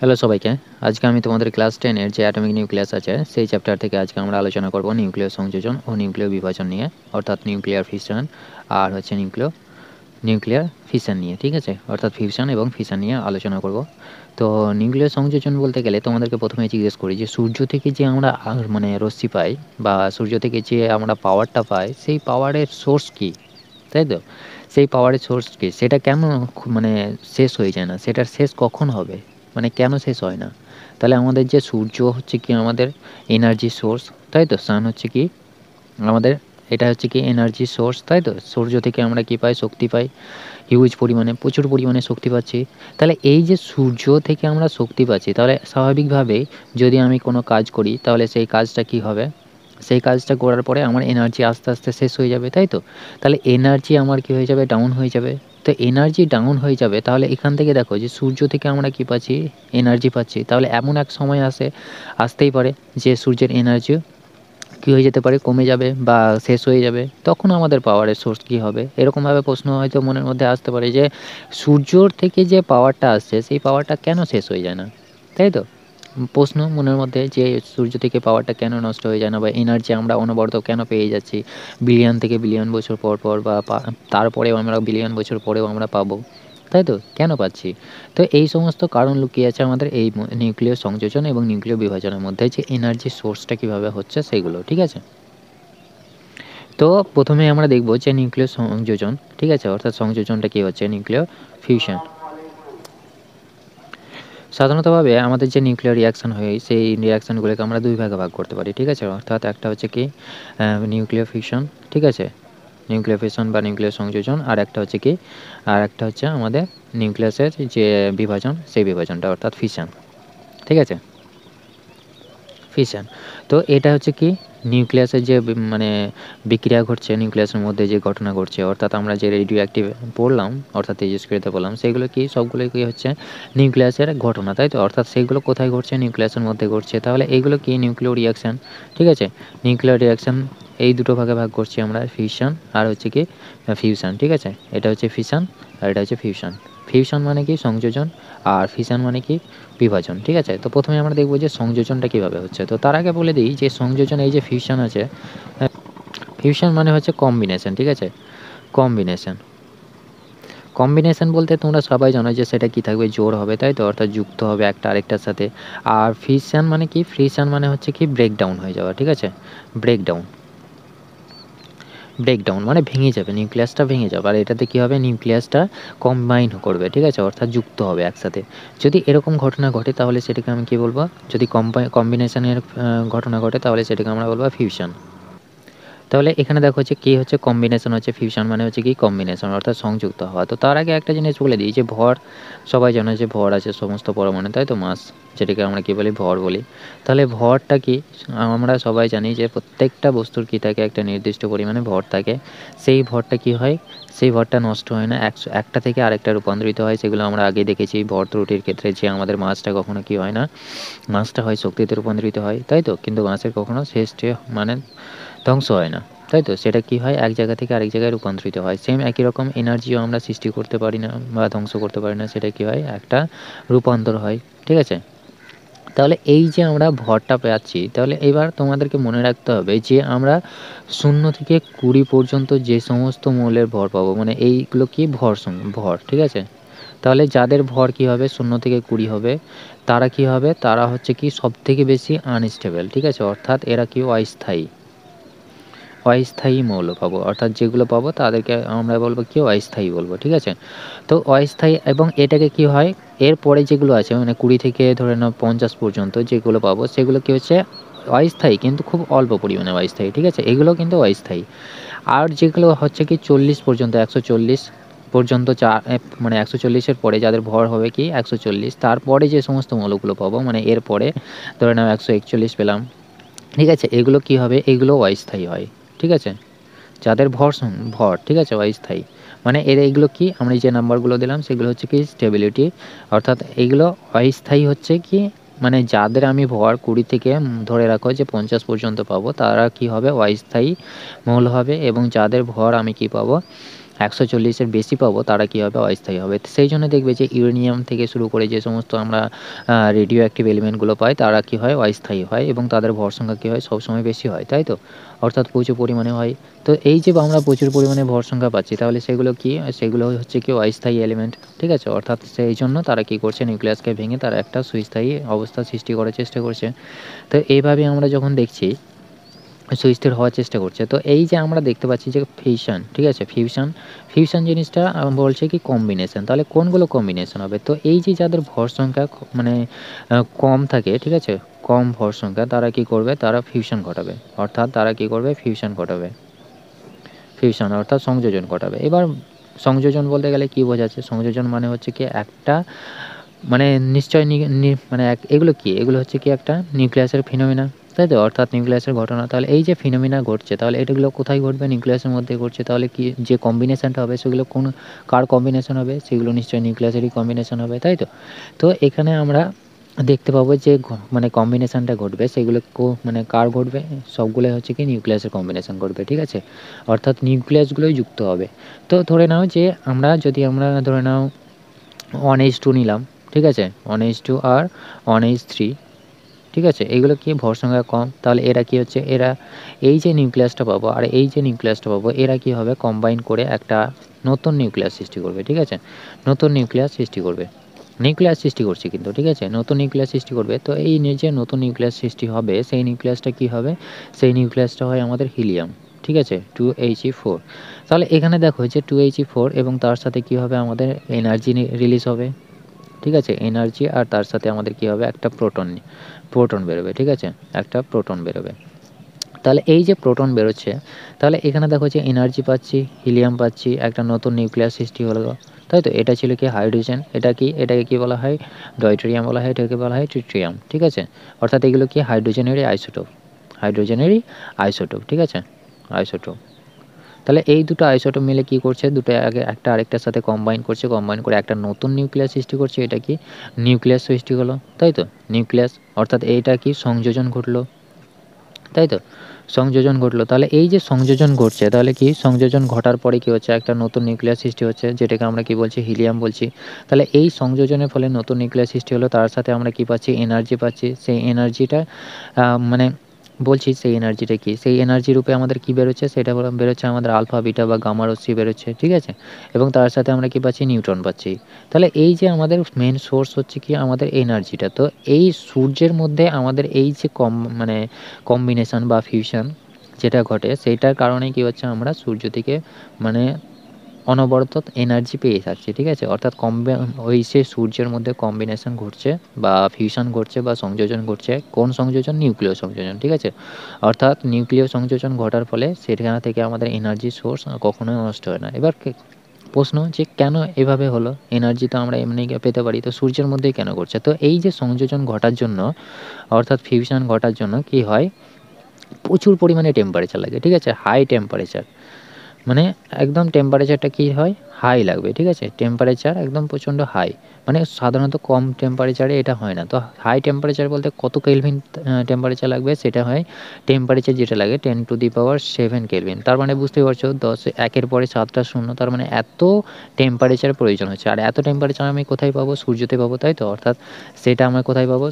Hello সবাইকে। আজকে আমি তোমাদের ক্লাস 10 এর যে অ্যাটমিক নিউক্লিয়াস আছে সেই চ্যাপ্টার থেকে আজকে আমরা আলোচনা করব নিউক্লিয় সংযোজন ও নিউক্লিয় বিভাজন নিয়ে, অর্থাৎ নিউক্লিয়ার ফিশন আর হচ্ছে নিউক্লিয়ার ফিশন নিয়ে, ঠিক আছে? অর্থাৎ ফিউশন এবং ফিশন নিয়ে আলোচনা করব। তো নিউক্লিয় সংযোজন বলতে গেলে তোমাদেরকে প্রথমে জিজ্ঞেস করি যে সূর্য থেকে যে আমরা মানে রশ্মি পাই বা সূর্য থেকে যে আমরা পাওয়ারটা পাই সেই পাওয়ারের সোর্স কী, তাই তো? সেই পাওয়ারের সোর্স কী, সেটা কেন মানে শেষ হয়ে যায় না, সেটার শেষ কখন হবে, মানে কেন শেষ হয় না? তাহলে আমাদের যে সূর্য হচ্ছে কি আমাদের এনার্জি সোর্স, তাই তো? সান হচ্ছে কি আমাদের, এটা হচ্ছে কি এনার্জি সোর্স, তাই তো? সূর্য থেকে আমরা কি পাই? শক্তি পাই, হিউজ পরিমাণে, প্রচুর পরিমাণে শক্তি পাচ্ছি। তাহলে এই যে সূর্য থেকে আমরা শক্তি পাচ্ছি, তাহলে স্বাভাবিকভাবেই যদি আমি কোনো কাজ করি তাহলে সেই কাজটা কি হবে? সেই কাজটা করার পরে আমার এনার্জি আস্তে আস্তে শেষ হয়ে যাবে, তাই তো? তাহলে এনার্জি আমার কি হয়ে যাবে? ডাউন হয়ে যাবে। তো এনার্জি ডাউন হয়ে যাবে, তাহলে এখান থেকে দেখো যে সূর্য থেকে আমরা কি পাচ্ছি? এনার্জি পাচ্ছি। তাহলে এমন এক সময় আসতেই পারে যে সূর্যের এনার্জি কী হয়ে যেতে পারে? কমে যাবে বা শেষ হয়ে যাবে। তখন আমাদের পাওয়ারের সোর্স কী হবে? এরকমভাবে প্রশ্ন হয়তো মনের মধ্যে আসতে পারে যে সূর্যর থেকে যে পাওয়ারটা আসছে সেই পাওয়ারটা কেন শেষ হয়ে যায় না, তাই তো? প্রশ্ন মনের মধ্যে যে সূর্য থেকে পাওয়ারটা কেন নষ্ট হয়ে যায় না, বা এনার্জি আমরা অনবরত কেন পেয়ে যাচ্ছি বিলিয়ন থেকে বিলিয়ন বছর পর পর, বা তারপরেও আমরা বিলিয়ন বছর পরেও আমরা পাবো, তাই তো? কেন পাচ্ছি? তো এই সমস্ত কারণ লুকিয়ে আছে আমাদের এই নিউক্লিয় সংযোজন এবং নিউক্লিয় বিভাজনের মধ্যে, যে এনার্জি সোর্সটা কীভাবে হচ্ছে সেইগুলো, ঠিক আছে? তো প্রথমে আমরা দেখব যে নিউক্লিয় সংযোজন, ঠিক আছে? অর্থাৎ সংযোজনটা কী হচ্ছে? নিউক্লিয় ফিউশন। সাধারণতভাবে আমাদের যে নিউক্লিয়ার রিয়াকশান হয় সেই রিয়াকশানগুলোকে আমরা দুই ভাগে ভাগ করতে পারি, ঠিক আছে? অর্থাৎ একটা হচ্ছে কি নিউক্লিয়ার ফিউশন, ঠিক আছে? নিউক্লিয়ার ফিউশন বা নিউক্লিয়ার সংযোজন, আর একটা হচ্ছে কি, আর একটা হচ্ছে আমাদের নিউক্লিয়াসের যে বিভাজন সেই বিভাজনটা, অর্থাৎ ফিশন, ঠিক আছে? ফিশন। তো এটা হচ্ছে কি নিউক্লিয়াসের যে মানে বিক্রিয়া ঘটছে, নিউক্লিয়াসের মধ্যে যে ঘটনা ঘটছে, অর্থাৎ আমরা যে রেডিও অ্যাক্টিভ পড়লাম, অর্থাৎ তেজস্ক্রিয়তা পড়লাম, সেগুলো কি সবগুলোই কি হচ্ছে? নিউক্লিয়াসের ঘটনা, তাই তো? অর্থাৎ সেইগুলো কোথায় ঘটছে? নিউক্লিয়াসের মধ্যে ঘটছে। তাহলে এইগুলো কি নিউক্লিয় রিয়াকশান, ঠিক আছে? নিউক্লিয়ার রিয়াকশান এই দুটো ভাগে ভাগ করছি আমরা, ফিশন আর হচ্ছে কি ফিউশন, ঠিক আছে? এটা হচ্ছে ফিশন আর এটা হচ্ছে ফিউশন। ফিউশন মানে কি? সংযোজন, আর ফিশন মানে কি? বিভাজন, ঠিক আছে? তো প্রথমে আমরা দেখব যে সংযোজনটা কীভাবে হচ্ছে। তো তার আগে বলে দিই যে সংযোজন, এই যে ফিউশন আছে, ফিউশন মানে হচ্ছে কম্বিনেশন, ঠিক আছে? কম্বিনেশন। কম্বিনেশন বলতে তোমরা সবাই জানো যে সেটা কি থাকবে? জোড় হবে, তাই তো? অর্থাৎ যুক্ত হবে একটা আরেকটার সাথে। আর ফিশন মানে কি? ফিশন মানে হচ্ছে কি ব্রেকডাউন হয়ে যাওয়া, ঠিক আছে? ব্রেকডাউন, ব্রেকডাউন মানে ভেঙে যাবে, নিউক্লিয়াসটা ভেঙে যাবে। আর এটাতে কী হবে? নিউক্লিয়াসটা কম্বাইন করবে, ঠিক আছে? অর্থাৎ যুক্ত হবে একসাথে। যদি এরকম ঘটনা ঘটে তাহলে সেটাকে আমি কী বলবো? যদি কম্বিনেশনের ঘটনা ঘটে তাহলে সেটাকে আমরা বলবো ফিউশন। তাহলে এখানে দেখো হচ্ছে কী হচ্ছে? কম্বিনেশন হচ্ছে। ফিউশন মানে হচ্ছে কি? কম্বিনেশন, অর্থাৎ সংযুক্ত হওয়া। তো তার আগে একটা জিনিস বলে দিই যে ভর, সবাই জানে যে ভর আছে সমস্ত পরমাণু, তাই তো? মাস, যেটাকে আমরা কী বলি? ভর বলি। তাহলে ভরটা কি? আমরা সবাই জানি যে প্রত্যেকটা বস্তুর কী থাকে? একটা নির্দিষ্ট পরিমাণে ভর থাকে। সেই ভরটা কী হয়? সেই ভরটা নষ্ট হয় না, একটা থেকে আরেকটা রূপান্তরিত হয়। সেগুলো আমরা আগে দেখেছি ভর ত্রুটির ক্ষেত্রে, যে আমাদের মাসটা কখনো কী হয় না, মাসটা হয় শক্তিতে রূপান্তরিত হয়, তাই তো? কিন্তু মাসের কখনো শেষে মানে ধ্বংস হয় না, তাই তো? সেটা কি হয়? এক জায়গা থেকে আরেক জায়গায় রূপান্তরিত হয়। সেম একই রকম এনার্জিও আমরা সৃষ্টি করতে পারি না বা ধ্বংস করতে পারি না, সেটা কি হয়? একটা রূপান্তর হয়, ঠিক আছে? তাহলে এই যে আমরা ভরটা পাচ্ছি, তাহলে এবার তোমাদেরকে মনে রাখতে হবে যে আমরা 0 থেকে 20 পর্যন্ত যে সমস্ত মৌলের ভর পাবো, মানে এইগুলো কি? ভর, ঠিক আছে? তাহলে যাদের ভর কী হবে? 0 থেকে 20 হবে, তারা কি হবে? তারা হচ্ছে কি সবথেকে বেশি আনস্টেবল, ঠিক আছে? অর্থাৎ এরা কি? অস্থায়ী, অস্থায়ী মৌল পাবো। অর্থাৎ যেগুলো পাবো তাদেরকে আমরা বলবো কি? অস্থায়ী বলবো, ঠিক আছে? তো অস্থায়ী, এবং এটাকে কি হয়? এরপরে যেগুলো আছে মানে 20 থেকে ধরে নাও 50 পর্যন্ত যেগুলো পাবো সেগুলো কি হচ্ছে? অস্থায়ী, কিন্তু খুব অল্প পরিমাণে অস্থায়ী, ঠিক আছে? এগুলো কিন্তু অস্থায়ী। আর যেগুলো হচ্ছে কি 40 পর্যন্ত, 140 পর্যন্ত, মানে 140-এর পরে যাদের ভর হবে কি? 140, তারপরে যে সমস্ত মৌলগুলো পাবো, মানে এরপরে ধরে নাও 141 পেলাম, ঠিক আছে? এগুলো কি হবে? এগুলো অস্থায়ী হয়, ঠিক আছে? যাদের ভর, ঠিক আছে? অস্থায়ী মানে এইগুলো কি? আমরা যে নাম্বারগুলো দিলাম সেগুলো হচ্ছে কি? স্টেবিলিটি। অর্থাৎ এইগুলো অস্থায়ী হচ্ছে কি? মানে যাদের আমি ভর 20 থেকে ধরে রাখো যে 50 পর্যন্ত পাবো, তারা কি হবে? অস্থায়ী মৌল হবে। এবং যাদের ভর আমি কি পাবো? 140-এর বেশি পাবো তারা কী হবে, অস্থায়ী হবে। সেই জন্য দেখবে যে ইউরেনিয়াম থেকে শুরু করে যে সমস্ত আমরা রেডিও অ্যাক্টিভ এলিমেন্টগুলো পাই তারা কী হয়, অস্থায়ী হয় এবং তাদের ভর সংখ্যা কী হয়, সবসময় বেশি হয়, তাই তো? অর্থাৎ প্রচুর পরিমাণে হয়। তো এই যে আমরা প্রচুর পরিমাণে ভর সংখ্যা পাচ্ছি, তাহলে সেগুলো কি, সেগুলো হচ্ছে কি অস্থায়ী এলিমেন্ট, ঠিক আছে? অর্থাৎ সেই জন্য তারা কী করছে, নিউক্লিয়াসকে ভেঙে তারা একটা সুস্থায়ী অবস্থা সৃষ্টি করার চেষ্টা করছে। তো এইভাবে আমরা যখন দেখছি সুস্থির হওয়ার চেষ্টা করছে, তো এই যে আমরা দেখতে পাচ্ছি যে ফিউশন, ঠিক আছে? ফিউশন জিনিসটা বলছে কি কম্বিনেশন, তাহলে কোনগুলো কম্বিনেশন হবে? তো এই যে যাদের ভর সংখ্যা মানে কম থাকে, ঠিক আছে, কম ভর সংখ্যা, তারা কি করবে, তারা ফিউশন ঘটাবে। অর্থাৎ তারা কি করবে, ফিউশন ঘটাবে। ফিউশন অর্থাৎ সংযোজন ঘটাবে। এবার সংযোজন বলতে গেলে কি বোঝাচ্ছে? সংযোজন মানে হচ্ছে কি একটা মানে নিশ্চয় মানে এগুলো কি, এগুলো হচ্ছে কি একটা নিউক্লিয়াসের ফিনোমিনা, তাই তো? অর্থাৎ নিউক্লিয়াসের ঘটনা। তাহলে এই যে ফিনোমিনা ঘটছে, তাহলে এগুলো কোথায় ঘটবে, নিউক্লিয়াসের মধ্যে ঘটছে। তাহলে কি যে কম্বিনেশনটা হবে সেগুলো কার কম্বিনেশন হবে? সেগুলো নিশ্চয়ই নিউক্লিয়াসেরই কম্বিনেশন হবে, তাই তো? তো এখানে আমরা দেখতে পাবো যে মানে কম্বিনেশনটা ঘটবে সেগুলো মানে কার ঘটবে? সবগুলো হচ্ছে কি নিউক্লিয়াসের কম্বিনেশন ঘটবে, ঠিক আছে? অর্থাৎ নিউক্লিয়াসগুলোই যুক্ত হবে। তো ধরে নাও যে আমরা ধরে নাও 1H2 নিলাম, ঠিক আছে? 1H2 আর 1H3, ঠিক আছে? এগুলো কি ভর সংখ্যা কম, তাহলে এরা কি হচ্ছে, এরা এই যে নিউক্লিয়াসটা পাবো আর এই যে নিউক্লিয়াসটা পাবো, এরা কি হবে, কম্বাইন করে একটা নতুন নিউক্লিয়াস সৃষ্টি করবে, ঠিক আছে? নতুন নিউক্লিয়াস সৃষ্টি করবে। নিউক্লিয়াস সৃষ্টি করছে কিন্তু, ঠিক আছে? নতুন নিউক্লিয়াস সৃষ্টি করবে। তো এই যে নতুন নিউক্লিয়াস সৃষ্টি হবে, সেই নিউক্লিয়াসটা কি হবে? সেই নিউক্লিয়াসটা হয় আমাদের হিলিয়াম, ঠিক আছে? 2He4। তাহলে এখানে দেখো যে 2He4 এবং তার সাথে কি হবে, আমাদের এনার্জি রিলিজ হবে, ঠিক আছে? এনার্জি, আর তার সাথে আমাদের কি হবে, একটা প্রোটন বেরোবে, ঠিক আছে? একটা প্রোটন বেরোবে। তাহলে এই যে প্রোটন বেরোচ্ছে, তাহলে এখানে দেখো যে এনার্জি পাচ্ছি, হিলিয়াম পাচ্ছি, একটা নতুন নিউক্লিয়াস সৃষ্টি হলো, তাই তো? এটা ছিল কি হাইড্রোজেন, এটা কি, এটাকে কি বলা হয়, ডয়টেরিয়াম বলা হয়, এটাকে বলা হয় ট্রিটিয়াম, ঠিক আছে? অর্থাৎ এগুলো কি হাইড্রোজেনেরই আইসোটোপ, হাইড্রোজেনেরই আইসোটোপ, ঠিক আছে? আইসোটোপ। তাহলে এই দুটো আইসোটোপ মিলে কি করছে, দুটো আগে একটা আরেকটার সাথে কম্বাইন করছে, কম্বাইন করে একটা নতুন নিউক্লিয়াস সৃষ্টি করছে, এটা কি নিউক্লিয়াস সৃষ্টি হলো, তাই তো? নিউক্লিয়াস অর্থাৎ এইটা কি সংযোজন ঘটলো, তাই তো? সংযোজন ঘটলো। তাহলে এই যে সংযোজন ঘটছে, তাহলে কি সংযোজন ঘটার পরে কি হচ্ছে, একটা নতুন নিউক্লিয়াস সৃষ্টি হচ্ছে, যেটাকে আমরা কি বলছি, হিলিয়াম বলছি। তাহলে এই সংযোজনের ফলে নতুন নিউক্লিয়াস সৃষ্টি হলো, তার সাথে আমরা কি পাচ্ছি, এনার্জি পাচ্ছি। সেই এনার্জিটা মানে বলছি সেই এনার্জিটা কি, সেই এনার্জি রূপে আমাদের কি বেরোচ্ছে, সেটা বেরোচ্ছে আমাদের আলফা, বিটা বা গামা রশ্মি বেরোচ্ছে, ঠিক আছে? এবং তার সাথে আমরা কি পাচ্ছি, নিউট্রন পাচ্ছি। তাহলে এই যে আমাদের মেন সোর্স হচ্ছে কি আমাদের এনার্জিটা। তো এই সূর্যের মধ্যে আমাদের এই যে মানে কম্বিনেশন বা ফিউশন যেটা ঘটে, সেইটার কারণে কি হচ্ছে, আমরা সূর্য থেকে মানে অনবরত এনার্জি পেয়ে থাকছি, ঠিক আছে? অর্থাৎ ওই সে সূর্যের মধ্যে কম্বিনেশন ঘটছে বা ফিউশন ঘটছে বা সংযোজন ঘটছে। কোন সংযোজন? নিউক্লিয় সংযোজন, ঠিক আছে? অর্থাৎ নিউক্লিয় সংযোজন ঘটার ফলে সেখান থেকে আমাদের এনার্জি সোর্স কখনোই নষ্ট হয় না। এবার প্রশ্ন যে কেন এভাবে হলো, এনার্জি তো আমরা এমনি পেতে পারি, তো সূর্যের মধ্যেই কেন ঘটছে? তো এই যে সংযোজন ঘটার জন্য, অর্থাৎ ফিউশন ঘটার জন্য কি হয়, প্রচুর পরিমাণে টেম্পারেচার লাগে, ঠিক আছে? হাই টেম্পারেচার, মানে একদম টেম্পারেচারটা কী হয়, হাই লাগবে, ঠিক আছে? টেম্পারেচার একদম প্রচণ্ড হাই, মানে সাধারণত কম টেম্পারেচারে এটা হয় না। তো হাই টেম্পারেচার বলতে কত কেলভিন টেম্পারেচার লাগবে, সেটা হয় টেম্পারেচার যেটা লাগে 10⁻7 কেলভিন। তার মানে বুঝতেই পারছো 1-এর পরে 7টা শূন্য, তার মানে এত টেম্পারেচার প্রয়োজন হচ্ছে। আর এত টেম্পারেচার আমি কোথায় পাবো, সূর্যতে পাবো, তাই তো? অর্থাৎ সেটা আমরা কোথায় পাবো,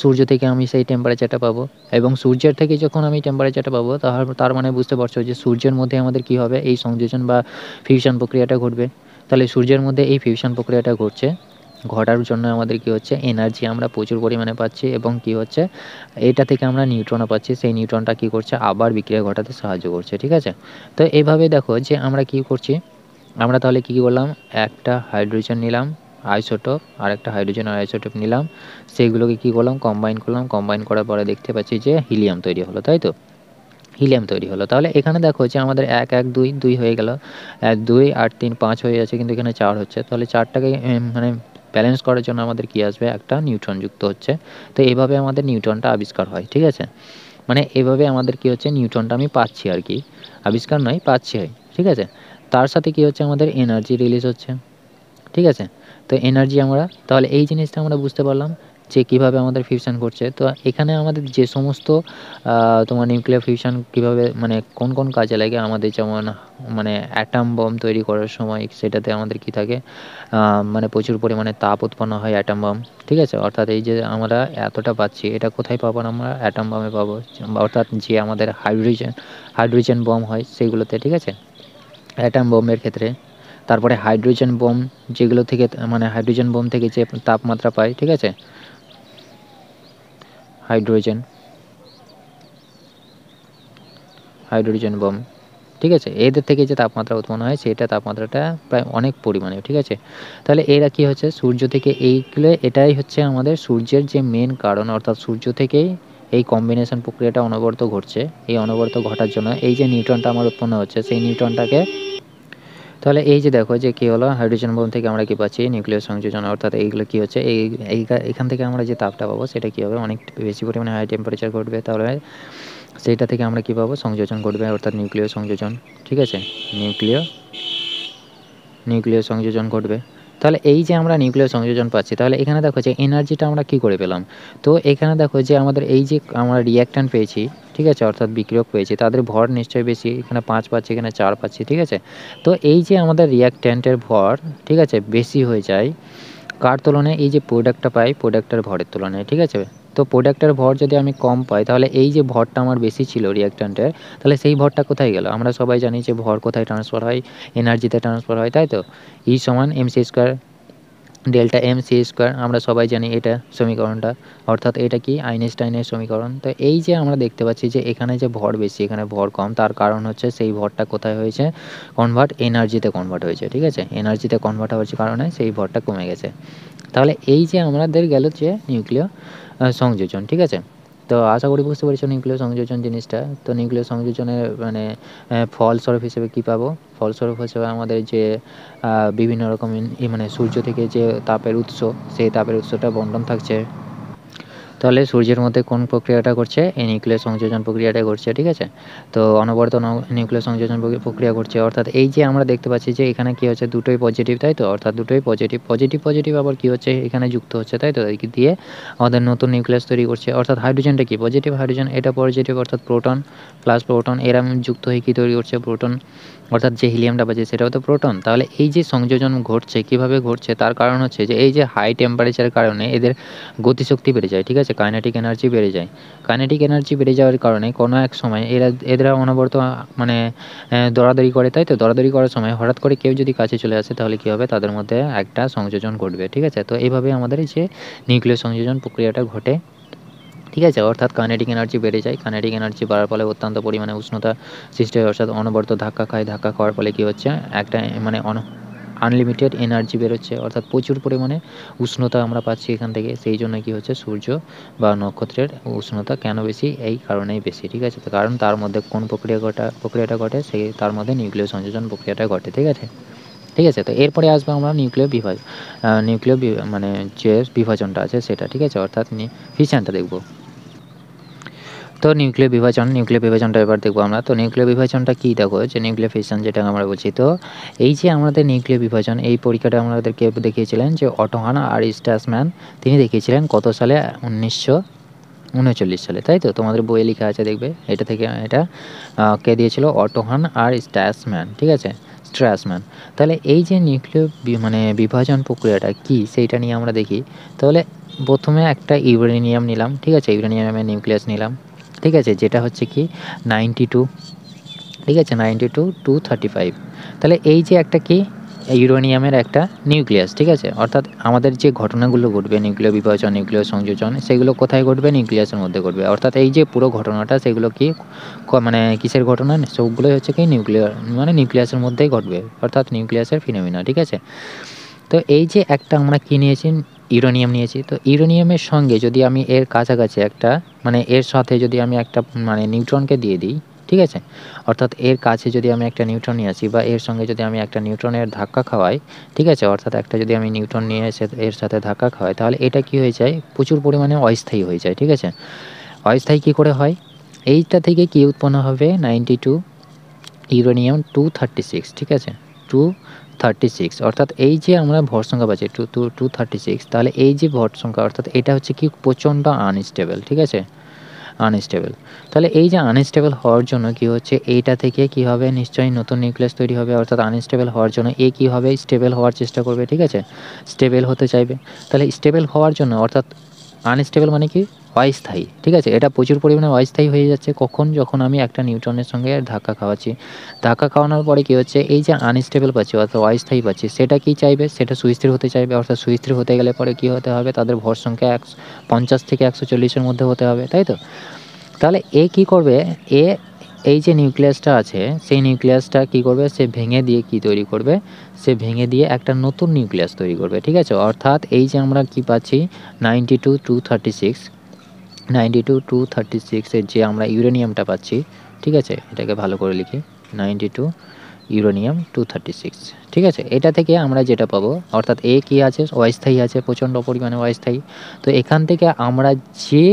সূর্য থেকে আমি সেই টেম্পারেচারটা পাবো। এবং সূর্যের থেকে যখন আমি টেম্পারেচারটা পাবো, তার মানে বুঝতে পারছো যে সূর্যের মধ্যে আমাদের কী হবে, এই সংযোজন বা ফিউশন প্রক্রিয়াটা ঘটবে। তাহলে সূর্যের মধ্যে এই ফিউশন প্রক্রিয়াটা ঘটছে, ঘটার জন্য আমাদের কী হচ্ছে, এনার্জি আমরা প্রচুর পরিমাণে পাচ্ছি এবং কী হচ্ছে, এটা থেকে আমরা নিউট্রনও পাচ্ছি। সেই নিউট্রনটা কী করছে, আবার বিক্রিয়া ঘটাতে সাহায্য করছে, ঠিক আছে? তো এভাবে দেখো যে আমরা কী করছি, আমরা তাহলে কী করলাম, একটা হাইড্রোজেন নিলাম আইসোটোপ, আর একটা হাইড্রোজেন আর আইসোটোপ নিলাম, সেইগুলোকে কী করলাম, কম্বাইন করলাম। কম্বাইন করার পরে দেখতে পাচ্ছি যে হিলিয়াম তৈরি হলো, তাই তো? হিলিয়াম তৈরি হলো। তাহলে এখানে দেখো যে আমাদের 1 1 2 2 হয়ে গেল, 1 2 8 3 5 হয়ে যাচ্ছে, কিন্তু এখানে 4 হচ্ছে। তাহলে 4টাকে মানে ব্যালেন্স করার জন্য আমাদের কী আসবে, একটা নিউট্রন যুক্ত হচ্ছে। তো এভাবে আমাদের নিউট্রনটা আবিষ্কার হয়, ঠিক আছে? মানে এভাবে আমাদের কী হচ্ছে, নিউট্রনটা আমি পাচ্ছি আর কি, আবিষ্কার নয়, পাচ্ছি, ঠিক আছে? তার সাথে কী হচ্ছে, আমাদের এনার্জি রিলিজ হচ্ছে, ঠিক আছে? তো এনার্জি আমরা তাহলে এই জিনিসটা আমরা বুঝতে পারলাম যে কীভাবে আমাদের ফিউশন ঘটছে। তো এখানে আমাদের যে সমস্ত তোমার নিউক্লিয়ার ফিউশন কীভাবে মানে কোন কোন কাজে লাগে আমাদের, যেমন মানে অ্যাটম বম তৈরি করার সময় সেটাতে আমাদের কী থাকে, মানে প্রচুর পরিমাণে তাপ উৎপন্ন হয় অ্যাটম বম, ঠিক আছে। অর্থাৎ এই যে আমরা এতটা পাচ্ছি এটা কোথায় পাবো না, আমরা অ্যাটম বমে পাবো, অর্থাৎ যে আমাদের হাইড্রোজেন বম হয় সেগুলোতে, ঠিক আছে, অ্যাটম বমের ক্ষেত্রে। তারপরে হাইড্রোজেন বম, যেগুলো থেকে মানে হাইড্রোজেন বম থেকে যে তাপমাত্রা পায়, ঠিক আছে, হাইড্রোজেন বম, ঠিক আছে, এদের থেকে যে তাপমাত্রা উৎপন্ন হয় সেটা তাপমাত্রাটা প্রায় অনেক পরিমাণে, ঠিক আছে। তাহলে এরা কি হচ্ছে সূর্য থেকে, এইগুলো এটাই হচ্ছে আমাদের সূর্যের যে মেন কারণ, অর্থাৎ সূর্য থেকেই এই কম্বিনেশন প্রক্রিয়াটা অনবরত ঘটছে। এই অনবরত ঘটার জন্য এই যে নিউট্রনটা আমার উৎপন্ন হচ্ছে, সেই নিউট্রনটাকে, তাহলে এই যে দেখো যে কী হলো, হাইড্রোজেন বম থেকে আমরা কী পাচ্ছি, নিউক্লিয়ার সংযোজন, অর্থাৎ এইগুলো কী হচ্ছে, এখান থেকে আমরা যে তাপটা পাবো সেটা কী হবে, অনেক বেশি পরিমাণে হাই টেম্পারেচার ঘটবে, তাহলে সেইটা থেকে আমরা কী পাবো, সংযোজন ঘটবে, অর্থাৎ নিউক্লিয়ার সংযোজন, ঠিক আছে, নিউক্লিয়ার সংযোজন ঘটবে। তাহলে এই যে আমরা নিউক্লিয়ার সংযোজন পাচ্ছি, তাহলে এখানে দেখো যে এনার্জিটা আমরা কী করে পেলাম। তো এখানে দেখো যে আমাদের এই যে আমরা রিঅ্যাকট্যান্ট পেয়েছি, ঠিক আছে, অর্থাৎ বিক্রিয়ক পেয়েছি, তাদের ভর নিশ্চয়ই বেশি, এখানে 5 পাচ্ছি, এখানে 4 পাচ্ছি, ঠিক আছে। তো এই যে আমাদের রিঅ্যাকট্যান্টের ভর, ঠিক আছে, বেশি হয়ে যায় কার তুলনায়, এই যে প্রোডাক্টটা পাই প্রোডাক্টের ভরের তুলনায়, ঠিক আছে। তো প্রোডাক্টের ভর যদি আমি কম পাই, তাহলে এই যে ভরটা আমার বেশি ছিল রিঅ্যাকট্যান্টের, তাহলে সেই ভরটা কোথায় গেল। আমরা সবাই জানি যে ভর কোথায় ট্রান্সফার হয়, এনার্জিতে ট্রান্সফার হয়, তাই তো। ই সমান MC square delta M C square, আমরা সবাই জানি এটা সমীকরণটা, অর্থাৎ এটা কি আইনস্টাইনের সমীকরণ। তো এই যে আমরা দেখতে পাচ্ছি যে এখানে যে ভর বেশি এখানে ভর কম, তার কারণ হচ্ছে সেই ভরটা কোথায় হয়েছে, এনার্জিতে কনভার্ট হয়েছে, ঠিক আছে, এনার্জিতে কনভার্ট হওয়ার কারণে সেই ভরটা কমে গেছে। তাহলে এই যে আমাদের গেল যে নিউক্লিয় সংযোজন, ঠিক আছে। তো আশা করি বুঝতে পেরেছো নিউক্লিয় সংযোজন জিনিসটা। তো নিউক্লিয় সংযোজনের মানে ফলস্বরূপ হিসেবে কী পাবো, ফলস্বরূপ হিসেবে আমাদের যে বিভিন্ন রকম মানে সূর্য থেকে যে তাপের উৎস, সেই তাপের উৎসটা বন্টন থাকছে। তাহলে সূর্যের মধ্যে কোন প্রক্রিয়াটা ঘটছে, এই নিউক্লিয় সংযোজন প্রক্রিয়াটা ঘটছে, ঠিক আছে। তো অনবরত নিউক্লিয় সংযোজন প্রক্রিয়া ঘটছে, অর্থাৎ এই যে আমরা দেখতে পাচ্ছি যে এখানে কী হচ্ছে, দুটোই পজিটিভ, তাই তো, অর্থাৎ দুটোই পজিটিভ, পজিটিভ আবার কী হচ্ছে এখানে যুক্ত হচ্ছে, তাই তো, এই দিয়ে আমাদের নতুন নিউক্লিয়াস তৈরি করছে। অর্থাৎ হাইড্রোজেনটা কি পজিটিভ, হাইড্রোজেন এটা পজিটিভ, অর্থাৎ প্রোটন প্লাস প্রোটন, এরা যুক্ত হয়ে কী তৈরি করছে, প্রোটন, অর্থাৎ যে হিলিয়ামটা পাচ্ছে সেটাও তো প্রোটন। তাহলে এই যে সংযোজন ঘটছে কীভাবে ঘটছে, তার কারণ হচ্ছে যে এই যে হাই টেম্পারেচারের কারণে এদের গতিশক্তি বেড়ে যায়, ঠিক আছে, কাইনেটিক এনার্জি বেড়ে যায়। কাইনেটিক এনার্জি বেড়ে যাওয়ার কারণে কোনো এক সময় এরা অনবরত মানে দৌড়াদৌড়ি করে, তাই তো, দৌড়াদৌড়ি করার সময় হঠাৎ করে কেউ যদি কাছে চলে আসে, তাহলে কী হবে, তাদের মধ্যে একটা সংযোজন ঘটবে, ঠিক আছে। তো এইভাবে আমাদের যে নিউক্লিয় সংযোজন প্রক্রিয়াটা ঘটে, ঠিক আছে, অর্থাৎ কাইনেটিক এনার্জি বেড়ে যায়। কাইনেটিক এনার্জি বাড়ার ফলে অত্যন্ত পরিমাণে উষ্ণতা সৃষ্টি হয়, অর্থাৎ অনবরত ধাক্কা খাওয়ার ফলে কী হচ্ছে, একটা মানে আনলিমিটেড এনার্জি বেরোচ্ছে, অর্থাৎ প্রচুর পরিমাণে উষ্ণতা আমরা পাচ্ছি এখান থেকে। সেই জন্য কী হচ্ছে, সূর্য বা নক্ষত্রের উষ্ণতা কেন বেশি, এই কারণেই বেশি, ঠিক আছে। তো কারণ তার মধ্যে কোন প্রক্রিয়াটা ঘটে, সেই তার মধ্যে নিউক্লিয় সংযোজন প্রক্রিয়াটা ঘটে, ঠিক আছে। তো এরপরে আসবো আমরা নিউক্লিয় মানে যে বিভাজনটা আছে সেটা, ঠিক আছে, অর্থাৎ ফিশনটা দেখব। তো নিউক্লিয় বিভাজনটা এবার দেখবো আমরা। তো নিউক্লিয় বিভাজনটা কী, দেখো যে নিউক্লিয় ফিশন যেটা আমরা বলছি, তো এই যে আমাদের নিউক্লিয় বিভাজন, এই পরীক্ষাটা আমাদেরকে দেখিয়েছিলেন যে অটো হান আর স্ট্রাসম্যান, তিনি দেখিয়েছিলেন কত সালে, 1939 সালে, তাই তো, তোমাদের বইয়ে লেখা আছে দেখবে, এটা থেকে এটা কে দিয়েছিল, অটো হান আর স্ট্রাসম্যান, ঠিক আছে, স্ট্রাসম্যান। তাহলে এই যে নিউক্লিয় মানে বিভাজন প্রক্রিয়াটা কি সেইটা নিয়ে আমরা দেখি। তাহলে প্রথমে একটা ইউরেনিয়াম নিলাম, ঠিক আছে, ইউরেনিয়ামের নিউক্লিয়াস নিলাম, ঠিক আছে, যেটা হচ্ছে কি 92, ঠিক আছে, 92-235। তাহলে এই যে একটা কি ইউরেনিয়ামের একটা নিউক্লিয়াস, ঠিক আছে, অর্থাৎ আমাদের যে ঘটনাগুলো ঘটবে নিউক্লিয় বিভাজন, নিউক্লিয় সংযোজন, সেগুলো কোথায় ঘটবে, নিউক্লিয়াসের মধ্যে ঘটবে। অর্থাৎ এই যে পুরো ঘটনাটা সেগুলো কি মানে কিসের ঘটনা, সবগুলোই হচ্ছে কি নিউক্লিয়াসের মধ্যেই ঘটবে, অর্থাৎ নিউক্লিয়াসের ফিনোমিনা, ঠিক আছে। তো এই যে একটা আমরা কী নিয়েছি, ইউরেনিয়াম নিয়েছি। তো ইউরেনিয়ামের সঙ্গে যদি আমি এর কাছাকাছি একটা মানে এর সাথে যদি আমি একটা মানে নিউট্রনকে দিয়ে দিই, ঠিক আছে, অর্থাৎ এর কাছে যদি আমি একটা নিউট্রন নিয়ে আসি বা এর সঙ্গে যদি আমি একটা নিউট্রনের ধাক্কা খাওয়াই, ঠিক আছে, অর্থাৎ একটা যদি আমি নিউট্রন নিয়ে এসে এর সাথে ধাক্কা খাওয়াই, তাহলে এটা কি হয়ে যায়, প্রচুর পরিমাণে অস্থায়ী হয়ে যায়, ঠিক আছে। অস্থায়ী কী করে হয়, এইটা থেকে কি উৎপন্ন হবে, 92 ইউরেনিয়াম 236, ঠিক আছে, 36, অর্থাৎ এই যে আমরা ভর সংখ্যা পাচ্ছি 236, তাহলে এই যে ভর সংখ্যা অর্থাৎ এটা হচ্ছে কি প্রচণ্ড আনস্টেবল, ঠিক আছে, আনস্টেবল। তাহলে এই যে আনস্টেবল হওয়ার জন্য কি হচ্ছে, এইটা থেকে কি হবে, নিশ্চয়ই নতুন নিউক্লিয়াস তৈরি হবে, অর্থাৎ আনস্টেবল হওয়ার জন্য এ কি হবে, স্টেবল হওয়ার চেষ্টা করবে, ঠিক আছে, স্টেবল হতে চাইবে। তাহলে স্টেবল হওয়ার জন্য অর্থাৎ আনস্টেবল মানে কি অস্থায়ী, ঠিক আছে, এটা প্রচুর পরিমাণে অস্থায়ী হয়ে যাচ্ছে কখন, যখন আমি একটা নিউট্রনের সঙ্গে ধাক্কা খাওয়াচ্ছি। ধাক্কা খাওয়ানোর পরে কি হচ্ছে, এই যে আনস্টেবল পাচ্ছি অর্থাৎ অস্থায়ী পাচ্ছি, সেটা কি চাইবে, সেটা সুস্থির হতে চাইবে, অর্থাৎ সুস্থির হতে গেলে পরে কি হতে হবে, তাদের ভর সংখ্যা 50 থেকে 140-এর মধ্যে হতে হবে, তাই তো। তাহলে এ কি করবে, এ এই যে নিউক্লিয়াসটা আছে সেই নিউক্লিয়াসটা কি করবে, সে ভেঙে দিয়ে কি তৈরি করবে, সে ভেঙে দিয়ে একটা নতুন নিউক্লিয়াস তৈরি করবে, ঠিক আছে। অর্থাৎ এই যে আমরা কি পাচ্ছি 92-236, 92-236 এর যে আমরা ইউরেনিয়ামটা পাচ্ছি, ঠিক আছে, এটাকে ভালো করে লিখি 92 ইউরেনিয়াম 236, ঠিক আছে। এটা থেকে আমরা যেটা পাবো অর্থাৎ এ কি আছে, অস্থায়ী আছে, প্রচণ্ড পরিমাণে অস্থায়ী। তো এখান থেকে আমরা যে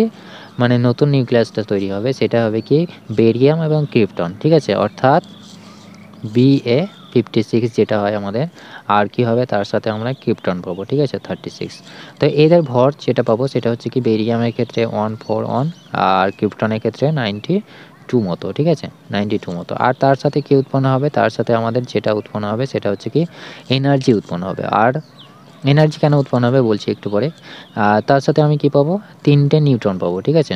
মানে নতুন নিউক্লিয়াসটা তৈরি হবে সেটা হবে কি বেরিয়াম এবং ক্রিপ্টন, ঠিক আছে, অর্থাৎ Ba56 যেটা হয় আমাদের, আর কি হবে তার সাথে আমরা ক্রিপ্টন পাবো, ঠিক আছে 36। তো এদের ভর যেটা পাবো সেটা হচ্ছে কি বেরিয়ামের ক্ষেত্রে 141 আর ক্রিপ্টনের ক্ষেত্রে 92 মতো, ঠিক আছে 92 মতো। আর তার সাথে কি উৎপন্ন হবে, তার সাথে আমাদের যেটা উৎপন্ন হবে সেটা হচ্ছে কি এনার্জি উৎপন্ন হবে। আর এনার্জি কেন উৎপন্ন হবে বলছি একটু পরে। তার সাথে আমি কি পাবো, 3টে নিউট্রন পাবো, ঠিক আছে,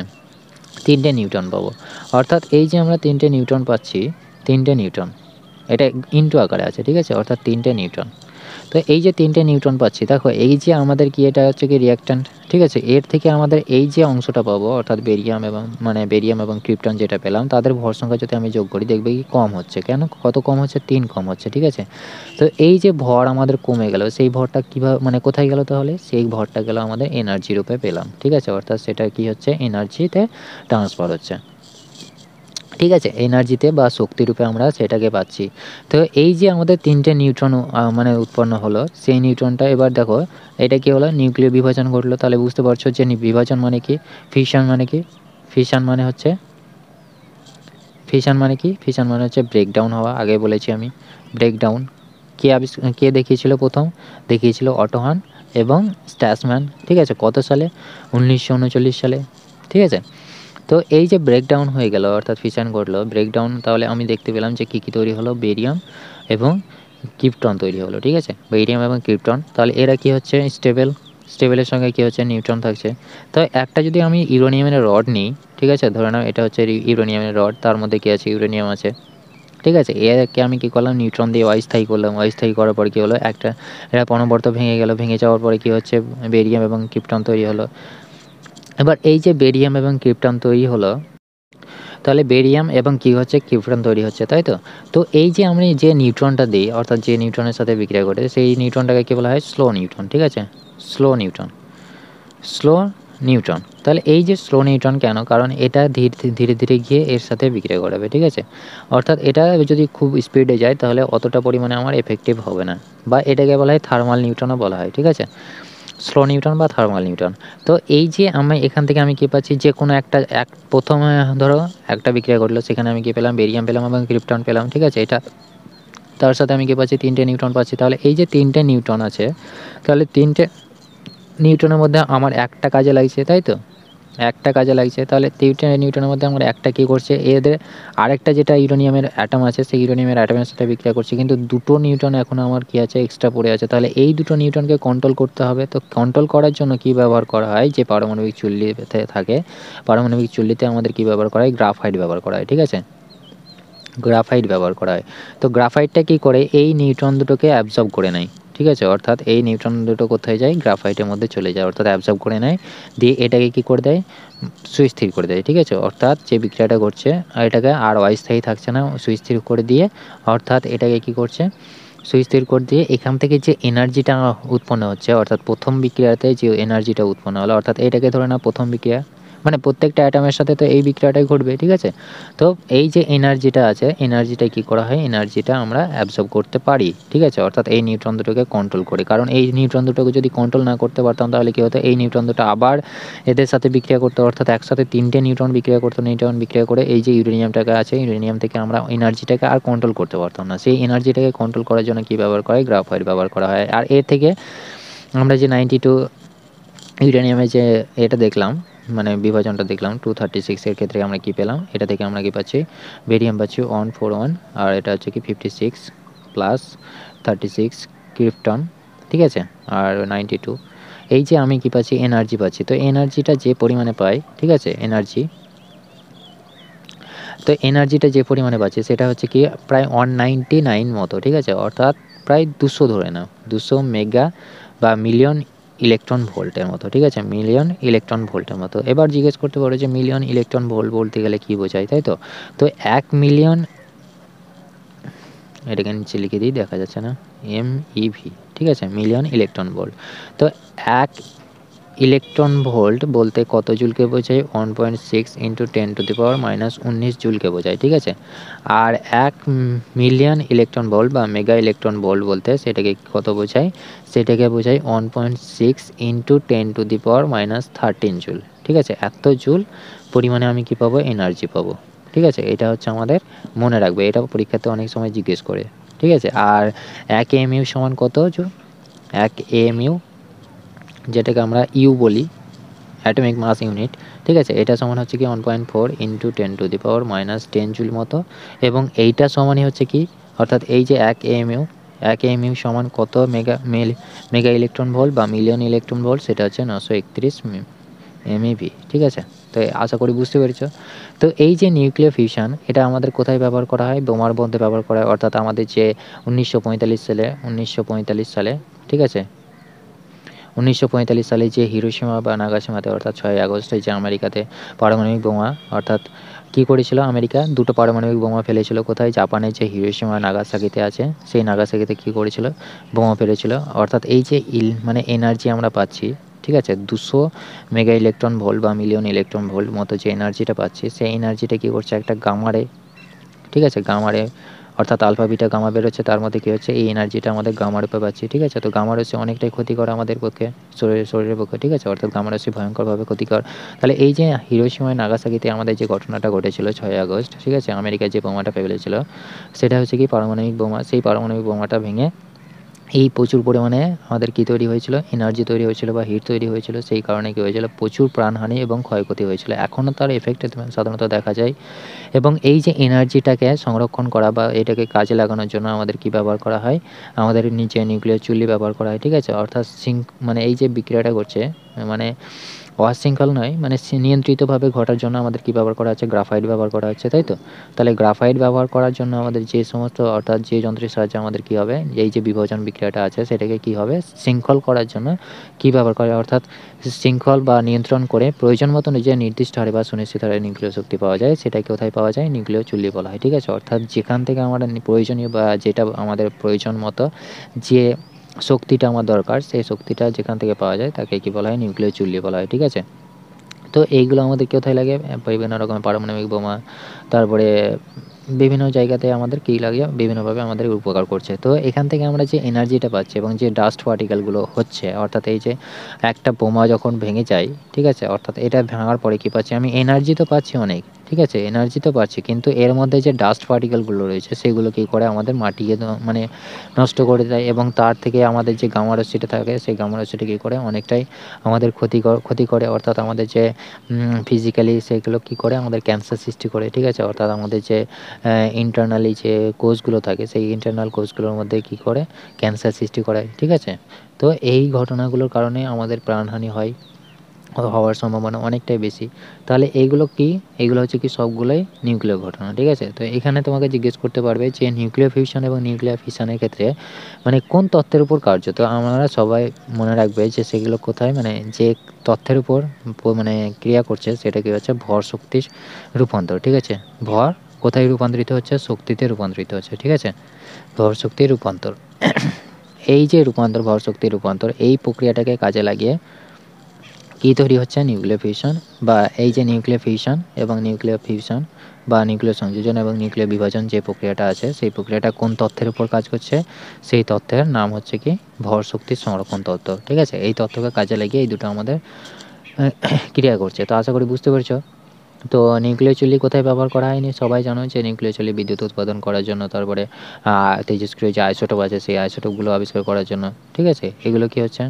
3টে নিউট্রন পাবো। অর্থাৎ এই যে আমরা 3টে নিউট্রন পাচ্ছি, 3টে নিউট্রন, এটা ইনটু আকারে আছে, ঠিক আছে, অর্থাৎ 3টে নিউট্রন। তো এই যে 3টে নিউট্রন পাচ্ছি, দেখো এই যে আমাদের কি এটা হচ্ছে কি রিঅ্যাকট্যান্ট, ঠিক আছে, এর থেকে আমাদের এই যে অংশটা পাবো অর্থাৎ বেরিয়াম এবং ক্রিপ্টন যেটা পেলাম তাদের ভর সংখ্যা যদি আমি যোগ করি দেখবে কি কম হচ্ছে, কেন কত কম হচ্ছে, 3 কম হচ্ছে, ঠিক আছে। তো এই যে ভর আমাদের কমে গেল, সেই ভরটা কীভাবে মানে কোথায় গেল, তাহলে সেই ভরটা গেল আমাদের এনার্জি রূপে পেলাম, ঠিক আছে, অর্থাৎ সেটা কি হচ্ছে এনার্জিতে ট্রান্সফার হচ্ছে, ঠিক আছে, এনার্জিতে বা শক্তিরূপে আমরা সেটাকে পাচ্ছি। তো এই যে আমাদের 3টে নিউট্রন মানে উৎপন্ন হলো, সেই নিউট্রনটা এবার দেখো এটা কি হলো, নিউক্লিয় বিভাজন ঘটলো। তাহলে বুঝতে পারছো যে বিভাজন মানে কি, ফিশন মানে কি, ফিশন মানে হচ্ছে ফিশন মানে হচ্ছে ব্রেকডাউন হওয়া, আগে বলেছি আমি ব্রেকডাউন। কে দেখিয়েছিল প্রথম, দেখিয়েছিল অটো হান এবং স্ট্যাসম্যান, ঠিক আছে, কত সালে, 1939 সালে, ঠিক আছে। তো এই যে ব্রেকডাউন হয়ে গেল অর্থাৎ ফিশন ঘটলো, ব্রেকডাউন, তাহলে আমি দেখতে পেলাম যে কী তৈরি হলো, বেরিয়াম এবং ক্রিপ্টন তৈরি হলো, ঠিক আছে, বেরিয়াম এবং ক্রিপ্টন। তাহলে এরা কি হচ্ছে স্টেবেলের সঙ্গে কি হচ্ছে নিউট্রন থাকছে। তো একটা যদি আমি ইউরেনিয়ামের রড নিই, ঠিক আছে, ধরে নাও এটা হচ্ছে ইউরেনিয়ামের রড, তার মধ্যে কী আছে, ইউরেনিয়াম আছে, ঠিক আছে। এরকে আমি কী করলাম, নিউট্রন দিয়ে অস্থায়ী করলাম, অস্থায়ী করার পরে কী হলো, একটা এরা অনবরত ভেঙে গেল, ভেঙে যাওয়ার পরে কী হচ্ছে বেরিয়াম এবং ক্রিপ্টন তৈরি হলো। এবার এই যে বেরিয়াম এবং ক্রিপ্টন তৈরি হলো, তাহলে বেরিয়াম এবং কী হচ্ছে ক্রিপ্টন তৈরি হচ্ছে, তাই তো। তো এই যে আমি যে নিউট্রনটা দিই অর্থাৎ যে নিউট্রনের সাথে বিক্রিয়া ঘটে সেই নিউট্রনটাকে কী বলা হয়, স্লো নিউট্রন, ঠিক আছে, স্লো নিউট্রন। তাহলে এই যে স্লো নিউট্রন কেন, কারণ এটা ধীরে ধীরে গিয়ে এর সাথে বিক্রিয়া ঘটাবে, ঠিক আছে, অর্থাৎ এটা যদি খুব স্পিডে যায় তাহলে অতটা পরিমাণে আমার এফেক্টিভ হবে না, বা এটাকে বলা হয় থার্মাল নিউট্রনও বলা হয়, ঠিক আছে, স্লো নিউট্রন বা থার্মাল নিউট্রন। তো এই যে আমি এখান থেকে আমি কী পাচ্ছি, যে কোনো একটা প্রথমে ধরো একটা বিক্রিয়া ঘটলো, সেখানে আমি কী পেলাম, বেরিয়াম পেলাম এবং ক্রিপ্টন পেলাম, ঠিক আছে, এটা তার সাথে আমি কী পাচ্ছি, 3টে নিউট্রন পাচ্ছি। তাহলে এই যে 3টে নিউট্রন আছে, তাহলে 3টে নিউটনের মধ্যে আমার একটা কাজে লাগছে, তাই তো, একটা কাজে লাগছে। তাহলে 3টে নিউটনের মধ্যে আমার একটা কী করছে, এদের আরেকটা যেটা ইউরেনিয়ামের অ্যাটম আছে সেই ইউরেনিয়ামের অ্যাটমের সাথে বিক্রিয়া করছে, কিন্তু 2টো নিউটন এখন আমার কী আছে, এক্সট্রা পড়ে আছে। তাহলে এই 2টো নিউটনকে কন্ট্রোল করতে হবে। তো কন্ট্রোল করার জন্য কী ব্যবহার করা হয়, যে পারমাণবিক চুল্লিতে থাকে, পারমাণবিক চুল্লিতে আমাদের কী ব্যবহার করা হয়, গ্রাফাইট ব্যবহার করা হয়, ঠিক আছে, গ্রাফাইট ব্যবহার করা হয়। তো গ্রাফাইটটা কী করে, এই নিউট্রন দুটোকে অ্যাবজর্ব করে নেয়, ঠিক আছে, অর্থাৎ এই নিউট্রন দুটো কোথায় যায়, গ্রাফাইটের মধ্যে চলে যায়, অর্থাৎ অ্যাবজর্ব করে নেয়, দিয়ে এটাকে কী করে দেয়, সুস্থির করে দেয়, ঠিক আছে, অর্থাৎ যে বিক্রিয়াটা ঘটছে এটাকে আর অস্থায়ী থাকছে না, সুস্থির করে দিয়ে, অর্থাৎ এটাকে কী করছে, সুস্থির করে দিয়ে এখান থেকে যে এনার্জিটা উৎপন্ন হচ্ছে, অর্থাৎ প্রথম বিক্রিয়াতে যে এনার্জিটা উৎপন্ন হলো, অর্থাৎ এটাকে ধরে না প্রথম বিক্রিয়া, মানে প্রত্যেকটা অ্যাটমের সাথে তো এই বিক্রিয়াটাই ঘটবে, ঠিক আছে? তো এই যে এনার্জিটা আছে, এনার্জিটা কী করা হয়, এনার্জিটা আমরা অ্যাবজর্ব করতে পারি, ঠিক আছে? অর্থাৎ এই নিউট্রন দুটোকে কন্ট্রোল করে, কারণ এই নিউট্রন দুটোকে যদি কন্ট্রোল না করতে পারতাম তাহলে কী হতো, এই নিউট্রন দুটো আবার এদের সাথে বিক্রিয়া করতো, অর্থাৎ একসাথে 3টে নিউট্রন বিক্রিয়া করতো, নিউট্রন বিক্রিয়া করে এই যে ইউরেনিয়ামটাকে আছে, ইউরেনিয়াম থেকে আমরা এনার্জিটাকে আর কন্ট্রোল করতে পারতাম না। সেই এনার্জিটাকে কন্ট্রোল করার জন্য কী ব্যবহার করা হয়, গ্রাফাইট ব্যবহার করা হয়। আর এর থেকে আমরা যে 92 ইউরেনিয়ামের যে এটা দেখলাম, মানে বিভাজনটা দেখলাম 236 এর ক্ষেত্রে আমরা কি পেলাম, এটা থেকে আমরা কি পাচ্ছি, বেরিয়াম পাচ্ছি 141, আর এটা হচ্ছে কি 56 প্লাস 36 ক্রিপ্টন, ঠিক আছে, আর 92। এই যে আমি কি পাচ্ছি, এনার্জি পাচ্ছি। তো এনার্জিটা যে পরিমাণে পাই, ঠিক আছে, এনার্জি, তো এনার্জিটা যে পরিমাণে পাচ্ছি সেটা হচ্ছে কি প্রায় 199 মতো, ঠিক আছে, অর্থাৎ প্রায় 200 ধরে নাও, 200 মেগা বা মিলিয়ন ইলেকট্রন ভোল্টের মতো, ঠিক আছে, মিলিয়ন ইলেকট্রন ভোল্টের মতো। এবার জিজ্ঞেস করতে পারো যে মিলিয়ন ইলেকট্রন ভোল্ট বলতে গেলে কী বোঝায়, তাই তো? তো 1 মিলিয়ন, এটাকে নিচে লিখে দিই, দেখা যাচ্ছে না, MEV, ঠিক আছে, মিলিয়ন ইলেকট্রন ভোল্ট। তো 1 ইলেকট্রন ভোল্ট বলতে কত জুলকে বোঝায়, 1.6 × 10⁻⁻19 জুলকে বোঝায়, ঠিক আছে। আর 1 মিলিয়ন ইলেকট্রন ভোল্ট বা মেগা ইলেকট্রন ভোল্ট বলতে সেটাকে কত বোঝায়, সেটাকে বোঝায় 1.6 × 10⁻13 জুল, ঠিক আছে। এত জুল পরিমাণে আমি কি পাবো, এনার্জি পাবো, ঠিক আছে। এটা হচ্ছে আমাদের মনে রাখবে, এটা পরীক্ষাতে অনেক সময় জিজ্ঞেস করে, ঠিক আছে। আর 1 AMU সমান কত জুল, 1 AMU যেটাকে আমরা ইউ বলি, অ্যাটমিক মাস ইউনিট, ঠিক আছে, এটা সমান হচ্ছে কি 1.4 × 10⁻10 জুল মতো। এবং এইটা সমানই হচ্ছে কি, অর্থাৎ এই যে 1 AMU, 1 AMU সমান কত মেগা ইলেকট্রন ভোল্ট বা মিলিয়ন ইলেকট্রন ভোল্ট, সেটা হচ্ছে 931 MEV, ঠিক আছে। তো আশা করি বুঝতে পেরেছ। তো এই যে নিউক্লিয়ার ফিউশন, এটা আমাদের কোথায় ব্যবহার করা হয়, বোমার মধ্যে ব্যবহার করা হয়, অর্থাৎ আমাদের যে 1945 সালে, ঠিক আছে, 1945 সালে যে হিরোশিমা বা নাগাসাকিতে, অর্থাৎ 6ই আগস্টে যে আমেরিকাতে পারমাণবিক বোমা, অর্থাৎ কী করেছিল, আমেরিকা 2টো পারমাণবিক বোমা ফেলেছিল, কোথায়, জাপানের যে হিরোশিমা নাগাসাকিতে আছে, সেই নাগাসাকিতে কী করেছিল, বোমা ফেলেছিল। অর্থাৎ এই যে মানে এনার্জি আমরা পাচ্ছি, ঠিক আছে, 200 মেগা ইলেকট্রন ভোল্ট বা মিলিয়ন ইলেকট্রন ভোল্ট মতো যে এনার্জিটা পাচ্ছি, সেই এনার্জিটা কী করছে, একটা গামারে, ঠিক আছে, গামারে, অর্থাৎ আলফা বিটা গামা বেরোচ্ছে, তার মধ্যে কী হচ্ছে, এই এনার্জিটা আমাদের গামা রূপে পাচ্ছি, ঠিক আছে। তো গামা রশ্মি অনেকটাই ক্ষতিকর আমাদের পক্ষে, শরীরের পক্ষে, ঠিক আছে, অর্থাৎ গামা রশ্মি ভয়ঙ্করভাবে ক্ষতিকর। তাহলে এই যে হিরোশিমা নাগাসাকিতে আমাদের যে ঘটনাটা ঘটেছিল 6ই আগস্ট, ঠিক আছে, আমেরিকা যে বোমাটা ফেলেছিল, সেটা হচ্ছে কি পারমাণবিক বোমা। সেই পারমাণবিক বোমাটা ভেঙে এই প্রচুর পরিমাণে আমাদের কী তৈরি হয়েছিল, এনার্জি তৈরি হয়েছিল বা হিট তৈরি হয়েছিল। সেই কারণে কী হয়েছিল, প্রচুর প্রাণহানি এবং ক্ষয়ক্ষতি হয়েছিল। এখনও তার এফেক্ট সাধারণত দেখা যায়। এবং এই যে এনার্জিটাকে সংরক্ষণ করা বা এটাকে কাজে লাগানোর জন্য আমাদের কি ব্যবহার করা হয়, আমাদের নিচে নিউক্লিয়ার চুল্লি ব্যবহার করা হয়, ঠিক আছে। অর্থাৎ মানে এই যে বিক্রিয়াটা করছে, মানে অশৃঙ্খল নয়, মানে নিয়ন্ত্রিতভাবে ঘটার জন্য আমাদের কি ব্যবহার করা হচ্ছে, গ্রাফাইট ব্যবহার করা হচ্ছে, তাই তো। তাহলে গ্রাফাইট ব্যবহার করার জন্য আমাদের যে সমস্ত, অর্থাৎ যে যন্ত্রের সাহায্যে আমাদের কি হবে, এই যে বিভাজন বিক্রিয়াটা আছে সেটাকে কি হবে, শৃঙ্খল করার জন্য কি ব্যবহার করে, অর্থাৎ শৃঙ্খল বা নিয়ন্ত্রণ করে প্রয়োজন মতো যে নির্দিষ্ট হারে বা সুনিশ্চিত হারে নিউক্লিয় শক্তি পাওয়া যায়, সেটা কোথায় পাওয়া যায়, নিউক্লিয় চুল্লি বলা হয়, ঠিক আছে। অর্থাৎ যেখান থেকে আমাদের প্রয়োজনীয় বা যেটা আমাদের প্রয়োজন মতো যে শক্তিটা আমার দরকার, সেই শক্তিটা যেখান থেকে পাওয়া যায় তাকে কি বলা হয়, নিউক্লিয় চুল্লি বলা হয়, ঠিক আছে। তো এইগুলো আমাদের কোথায় লাগে, বিভিন্ন রকমের পারমাণবিক বোমা, তারপরে বিভিন্ন জায়গাতে আমাদের কী লাগে, বিভিন্নভাবে আমাদের উপকার করছে। তো এখান থেকে আমরা যে এনার্জিটা পাচ্ছি এবং যে ডাস্ট পার্টিকেলগুলো হচ্ছে, অর্থাৎ এই যে একটা বোমা যখন ভেঙে যায়, ঠিক আছে, অর্থাৎ এটা ভাঙার পরে কী পাচ্ছি, আমি এনার্জি তো পাচ্ছি অনেক, ঠিক আছে, এনার্জি তো পাচ্ছি, কিন্তু এর মধ্যে যে ডাস্ট পার্টিকেলগুলো রয়েছে সেগুলো কী করে, আমাদের মাটিকে মানে নষ্ট করে দেয়। এবং তার থেকে আমাদের যে গামা রশ্মিটা থাকে, সেই গামা রশ্মিটা কী করে, অনেকটাই আমাদের ক্ষতি করে, অর্থাৎ আমাদের যে ফিজিক্যালি সেগুলো কী করে, আমাদের ক্যান্সার সৃষ্টি করে, ঠিক আছে। অর্থাৎ আমাদের যে ইন্টারনালি যে কোষগুলো থাকে, সেই ইন্টারনাল কোষগুলোর মধ্যে কী করে, ক্যান্সার সৃষ্টি করায়, ঠিক আছে। তো এই ঘটনাগুলোর কারণে আমাদের প্রাণহানি হওয়ার সম্ভাবনা অনেকটাই বেশি। তাহলে এইগুলো কি, এইগুলো হচ্ছে কি সবগুলোই নিউক্লিয় ঘটনা, ঠিক আছে। তো এখানে তোমাকে জিজ্ঞেস করতে পারবে যে নিউক্লিয়ার ফিউশন এবং নিউক্লিয়ার ফিশনের ক্ষেত্রে মানে কোন তত্ত্বের উপর কার্য। তো আমরা সবাই মনে রাখবে যে সেগুলো কোথায়, মানে যে তথ্যের উপর মানে ক্রিয়া করছে সেটা কি হচ্ছে, ভর শক্তির রূপান্তর, ঠিক আছে। ভর কোথায় রূপান্তরিত হচ্ছে, শক্তিতে রূপান্তরিত হচ্ছে, ঠিক আছে, ভর শক্তির রূপান্তর। এই যে রূপান্তর, ভর শক্তির রূপান্তর, এই প্রক্রিয়াটাকে কাজে লাগিয়ে কী তৈরি হচ্ছে? নিউক্লিয়ার ফিউশন, বা এই যে নিউক্লিয়ার ফিউশন এবং নিউক্লিয়ার ফিউশন বা নিউক্লিয়ার সংযোজন এবং নিউক্লিয়ার বিভাজন যে প্রক্রিয়াটা আছে, সেই প্রক্রিয়াটা কোন তথ্যের উপর কাজ করছে? সেই তথ্যের নাম হচ্ছে কি? ভর শক্তির সংরক্ষণ তত্ত্ব। ঠিক আছে? এই তথ্যকে কাজে লাগিয়ে এই দুটো আমাদের ক্রিয়া করছে। তো আশা করি বুঝতে পেরেছ। তো নিউক্লিয়ার চুল্লি কোথায় ব্যবহার করা হয়নি? সবাই জানো যে নিউক্লিয়ার চুল্লি বিদ্যুৎ উৎপাদন করার জন্য, তারপরে তেজস্ক্রিয় যে আইসোটোপ আছে সেই আইসোটোপগুলো আবিষ্কার করার জন্য। ঠিক আছে? এগুলো কি হচ্ছে?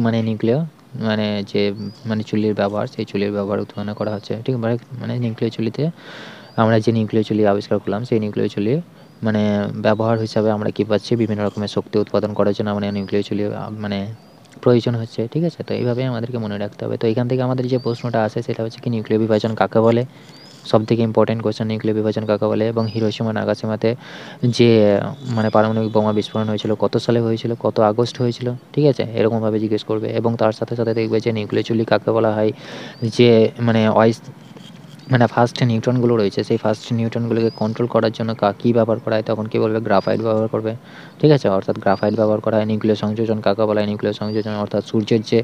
মানে নিউক্লিয়ার মানে যে মানে চুল্লির ব্যবহার, সেই চুল্লির ব্যবহার উৎপন্ন করা হচ্ছে। ঠিক মানে নিউক্লিয়ার চুল্লিতে আমরা যে নিউক্লিয়ার চুল্লি আবিষ্কার করলাম, সেই নিউক্লিয়ার চুল্লি মানে ব্যবহার হিসাবে আমরা কী পাচ্ছি? বিভিন্ন রকমের শক্তি উৎপাদন করার জন্য আমাদের নিউক্লিয়ার চুল্লি মানে প্রয়োজন হচ্ছে। ঠিক আছে? তো এইভাবেই আমাদেরকে মনে রাখতে হবে। তো এখান থেকে আমাদের যে প্রশ্নটা আসে সেটা হচ্ছে কি, নিউক্লিয়ার বিভাজন কাকে বলে? সবথেকে ইম্পর্টেন্ট কোয়েশ্চেন, নিউক্লিয়ার বিভাজন কাকে বলে? এবং হিরোশিমা নাগাসাকিতে যে মানে পারমাণবিক বোমা বিস্ফোরণ হয়েছিল কত সালে হয়েছিল? কত আগস্ট হয়েছিল? ঠিক আছে? এরকমভাবে জিজ্ঞেস করবে। এবং তার সাথে সাথে দেখবে যে নিউক্লিয়ার চুল্লি কাকে বলা হয়? যে মানে মানে ফার্স্ট নিউট্রনগুলো রয়েছে, সেই ফার্স্ট নিউট্রনগুলোকে কন্ট্রোল করার জন্য কী ব্যবহার করা হয়? তখন কী বলবে? গ্রাফাইট ব্যবহার করবে। ঠিক আছে? অর্থাৎ গ্রাফাইট ব্যবহার করা হয়। নিউক্লিয়ার সংযোজন কাকে বলা হয়? নিউক্লিয়ার সংযোজন অর্থাৎ সূর্যের যে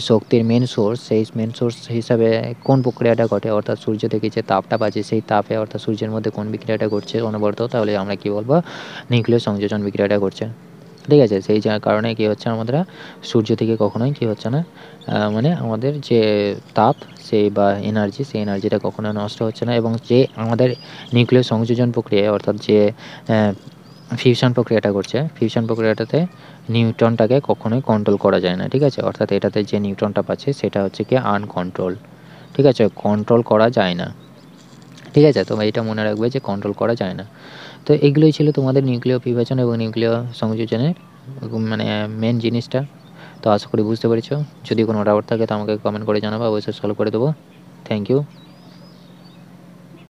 শক্তির মেন সোর্স, সেই মেন সোর্স হিসাবে কোন প্রক্রিয়াটা ঘটে? অর্থাৎ সূর্য থেকে যে তাপটা পাচ্ছে, সেই তাপে অর্থাৎ সূর্যের মধ্যে কোন বিক্রিয়াটা ঘটছে অনবরত? তাহলে আমরা কী বলবো? নিউক্লিয়ার সংযোজন বিক্রিয়াটা ঘটছে। ঠিক আছে? সেই কারণে কী হচ্ছে? আমরা সূর্য থেকে কখনোই কী হচ্ছে না, মানে আমাদের যে তাপ সেই বা এনার্জি, সেই এনার্জিটা কখনো নষ্ট হচ্ছে না। এবং যে আমাদের নিউক্লিয়ার সংযোজন প্রক্রিয়া অর্থাৎ যে ফিউশন প্রক্রিয়াটা ঘটছে, ফিউশন প্রক্রিয়াটাতে নিউট্রনটাকে কখনোই কন্ট্রোল করা যায় না। ঠিক আছে? অর্থাৎ এটাতে যে নিউট্রনটা পাচ্ছে সেটা হচ্ছে কি আনকন্ট্রোল। ঠিক আছে? কন্ট্রোল করা যায় না। ঠিক আছে? তোমরা এটা মনে রাখবে যে কন্ট্রোল করা যায় না। তো এগুলোই ছিল তোমাদের নিউক্লিয়ার বিভাজন এবং নিউক্লিয়ার সংযোজনের মানে মেন জিনিসটা। তো আশা করি বুঝতে পেরেছ। যদি কোনো ডাউট থাকে তো আমাকে কমেন্ট করে জানাবা, অবশ্যই সলভ করে দেবো। Thank you.